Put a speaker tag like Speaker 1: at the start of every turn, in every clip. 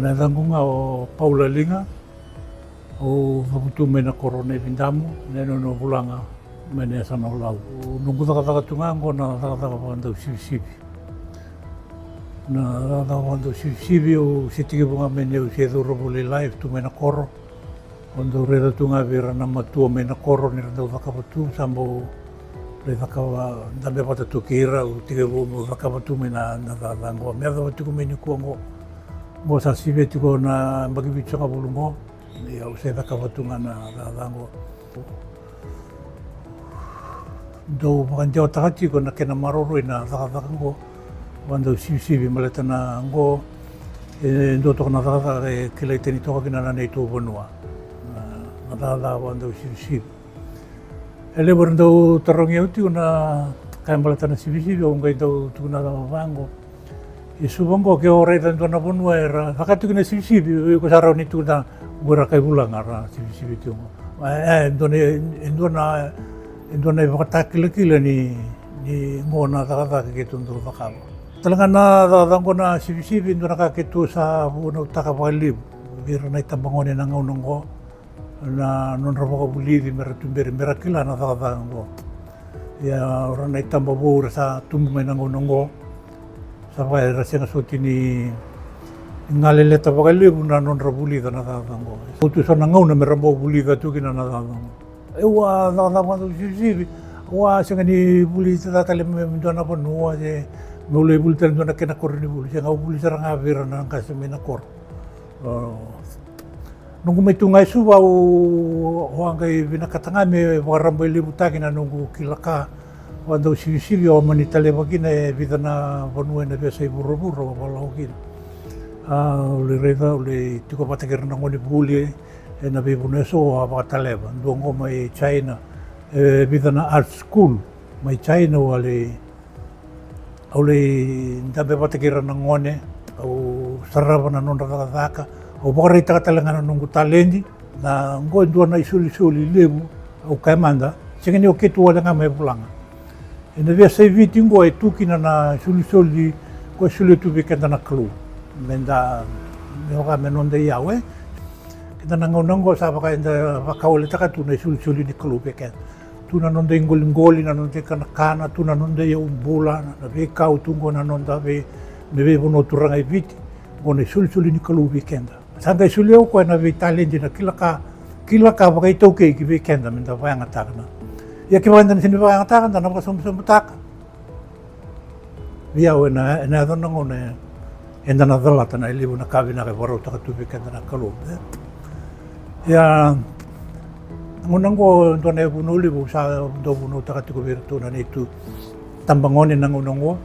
Speaker 1: Nā tangunga o Paula Liga, o whaputu me na korone vindamu, neno no pulanga me ne sana o lau. O nungu takataka tungango na takataka whandau sivi-sivi. Na takataka whandau sivi-sivi o se tiki punga me neu se dhurabuli live tu me na koro. Whandau reda tunga vira na matua me na koro ni randau whakapatu, sambo le whakawa dame patatu kira o tiki punga whakapatu me na tatatangoa. Mea whakapatu me ni kuango. Mo sa sive tiko na magibitsanga bulungo, ia o se whakawatunga na tatatangoa. Do pakanteo takati ko na kena maroro i na tatatango, wandau sivi-sivi maleta na ngo, ndo toko na tatata e kila i teni toka kina na nei tō wanua. Na tatata wandau sivi-sivi. E lewa rindau tarongi au tiko na kai maleta na sivi-sivi o ngai tau tukuna tamawango. I subango ke o reita ntona ponua e ra whakatuki na sivi-sivi ko sarau ni tukuna ura kai bulanga ra sivi-sivi tiongo. Ndona e whakatakila ni ngō na takataka ke tundu whakawa. Talanga na tatatango na sivi-sivi ndona ka ke tu sa huna utaka whakalibu. Vira na itambangone na ngaunango na nonra whakabuliri mera tumberi mera kila na tatatango. Ia ora na itamba wōra sa tumbu mai na ngaunango. Sa whae rasenga soti ni ngaleleta whakalibu na nonra bulida na tatatango. Utu sa na ngauna mera mō bulida tukina na tatatango. Ewa tatatango sivi-sivi. Wa senga ni buli tatale me ndona ponua se nole buli tale ndona kena kor ni buli senga buli saranga vera na kase me na kor. Nungu me tungai suwa o hoangai vina katanga me warambo ile butaki na nungu kilaka wandau sivi-sivi o mani tale wakina e vida na ponua na besa i buru-buru wala hokina. Ule reita ule tiko patakera na ngoni buli e na bebuneso o wakataleva ndongo mai China. Vida na art school mai China wale ndabe patakira na ngone au sarava na nonra kakaka au bakarai takatalanga na nungu talendi na ngo ndua na isuli lebu au kaimanda sengeni o ketu wale nga mai pulanga ina via sai viti ngo e tukina na isuli ko isuli tu vikenda na klu menda meoka menonda iawe kita na ngaunango sa baka inda wakaole takatu na isuli ni klu vikenda tuna nonda ingoli na nonda kana tuna nonda ia umbula na vekau tungo na nonda me vono turanga i viti ngone suli ni kalu weekenda sanga suli o ko na ve talendi na kilaka baka iTaukei ki weekenda menda vanga takana ia ki vanga sini vanga takana na baka somo taka via o na dona ngone enda na dalata na libu na kavina ke varo takatu weekenda na kalu ia ngunango ndone bunuli bu sa do bunu takatu virtu na itu tambangone na ngunango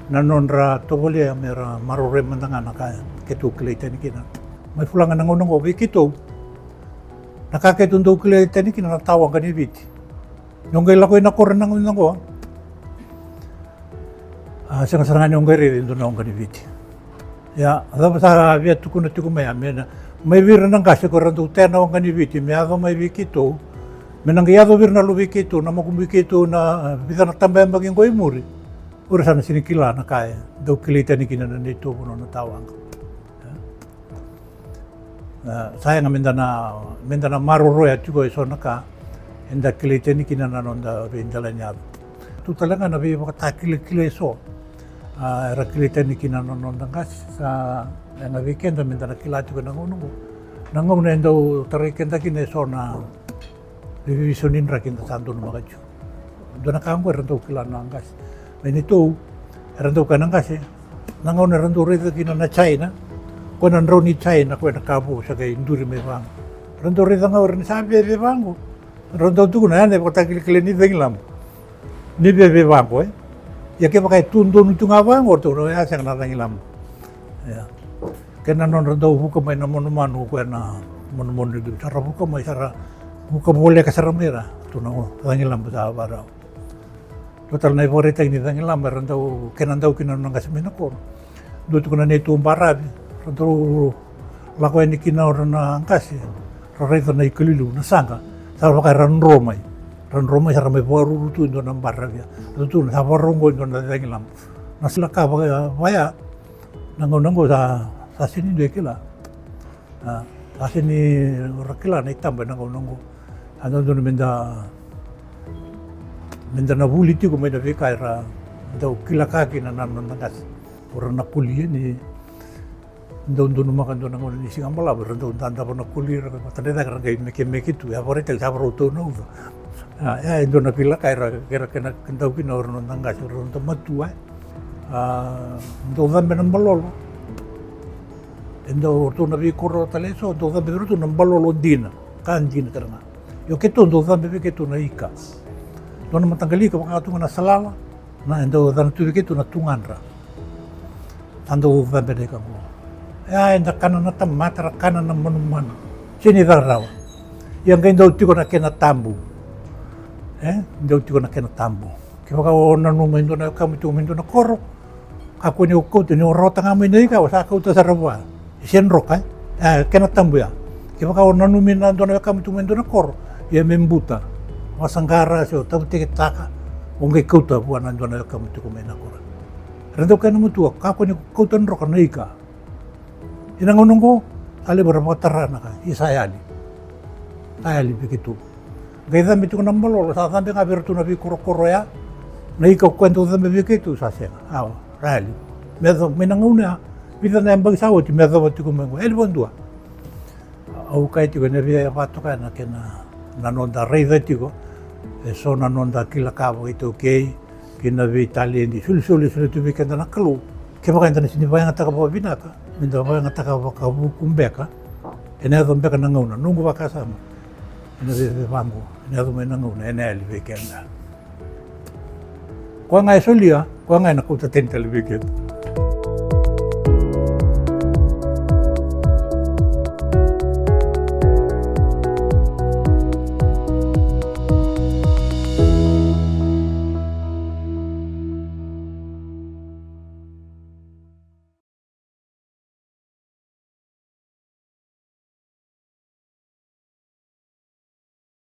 Speaker 1: na nonra tobole mera marore mandanga na ka ketu kleitani kina mai fulanga na ngunango vikito na ka ketu ndo kleitani kina na tawa ngani viti nongai lako ina korna ngunango sanga saranga nongai re ndo ngani viti ya ada sa via tukuna tukuma ya mena mai vira nang kasi ko randu tena ngani viti me ado mai vikito menang iado vir na lu vikito na mo vikito na vida na tambay maging ko imuri ura sana sinikila na kaya do kilita ni kina na nito puno na tawang sayang menda na maroroya tugo iso na ka enda kilita ni kina na nonda indala niya tu talaga na bi makatakila iso era kilita ni kina na nonda kasi sa nga weekend menda na kilati ko nangong na endo tarikenda kina iso na vivisonin ra kinta santo na makadyo doon na kaangko erando kila na angkas may nito erando ka nangkas nangaw na erando rito kina na China ko nanro ni China ko nakabu sa kay induri may bang erando rito nga orin sabi may bango erando tuko na yan pagtakil ni Denglam ni bebe bango ya ke pakai tundo nito nga bango to no ya sang na Denglam ya kena non erando hukum may na monomano ko na monomano dito sara hukum may sara muka boleh ka saramera tunango Denglam sa barao total na iborita ini Denglam randau kenandau kinanong kasimena ko duto ko na nito barabi randau lako ni kinaor na angkas rarito na ikalilu na sanga sa baka ranromay sa ramay baru rutu ndo ng barabi rutu sa barongo ndo na Denglam nasila ka baya nangonango sa sasini dua kila. Sasini ora kila na itamba nango. Ando menda na vuli tiko menda vika era ndau kila kaki na nano nangas. Ora na kuli ni ndau makan do nango ni singa mala ber ndau tanda na kuli ra patanda ka ngai meke tu ya pore tel sabro to no. Ya ndo na kila kaira kena ndau kina ora nangas ora ndo matu ndau zambe na malolo. Ndau to na vi korro taleso ndau zambe ro na malolo dina kan dina karna. Yo keto ndau zambe keto na ika. Dona matangali ka makatunga na salala na ndau dana tu keto na tunganra. Ando zambe de kango. Ya enda kana na tamata kana na manu. Sini darawa. Yang kain ndau tiko na kena tambu. Ndau tiko na kena tambu. Kipaka ona no mendo na kamu tu mendo na koro. Aku ni ukau tu ni rota ngamu ni ka wasa kau tu sarawa. Sien roka kena tambu ya. Kipaka ona no mendo na kamu tu mendo na koro. Ya membuta. Wasanggara sio tahu tiket taka. Onge kau tu buana ndo na kamu tu mendo na koro. Rendo kana mutua kako ni kau tu roka na ika. Ina ngonongo ale berapa terana ka isayali. Ayali begitu. Gaya mitu ko nambalo sa sampai ngabir tu nabi koro ya. Na ika kwento sampai begitu sasya. Rali. Medo menanguna bisa na mbang sawo ti medo ti ko mengo. El bondua. Au kai ti ko ne via pato kana kena nanonda reida ti ko. So nanonda kila kavo iTaukei. Kina vi Italia di sul tu vikenda na kalu. Ke baka ndana sini bayang ataka ba binaka. Minda bayang ataka ba ka kumbeka. Ena do mbeka na ngauna nungu baka sama. Ena de vango. Ena do mena ngauna ena el vikenda. Kwa ngai solia, kwa ngai na kuta tenta el vikenda.